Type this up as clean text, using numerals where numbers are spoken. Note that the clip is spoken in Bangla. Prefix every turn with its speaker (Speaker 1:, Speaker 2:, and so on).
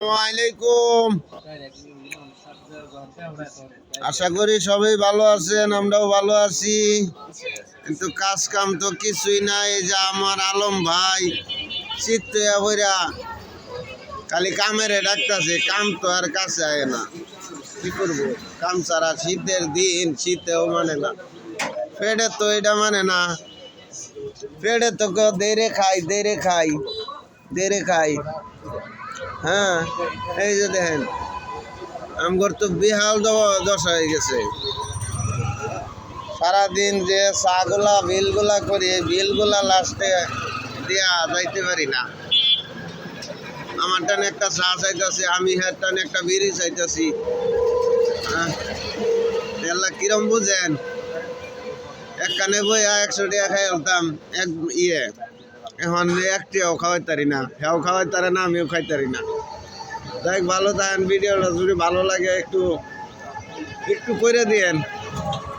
Speaker 1: আসসালামাইকুম। আশা করি সবাই ভালো আছেন, আমরাও ভালো আছি। কিন্তু কাজ কাম তো কিছুই নাই। এই যে আমার আলম ভাই শীত হইরা খালি কামের ডাকতেছে, কাম তো আর কাছে আয় না। কি করবো, কাম ছাড়া শীতের দিন, শীতেও মানে না, পেটে তো এটা মানে না, পেটে তো দেরে খাই দেরে খাই দেরে খাই। হ্যাঁ, এই যে দেখেন আমার তো বিহাল দশা হয়ে গেছে। সারাদিন যে চাগুলা বিলগুলা করি, বিলগুলা লাস্টে দিয়া যাইতে পারি না। আমার টানে একটা চা চাইতেছি, আমি হের টানে একটা বিড়ি চাইতেছি। কিরম বুঝেন, এক কানে বইয়া 100 টাকা খাই আলতাম এক এখন একটিও খাওয়াই তারি না, হেও খাওয়াই তারে না, আমিও খাইতারি না। দেখ ভালো থাকেন, ভিডিওটা যদি ভালো লাগে একটু করে দিয়েন।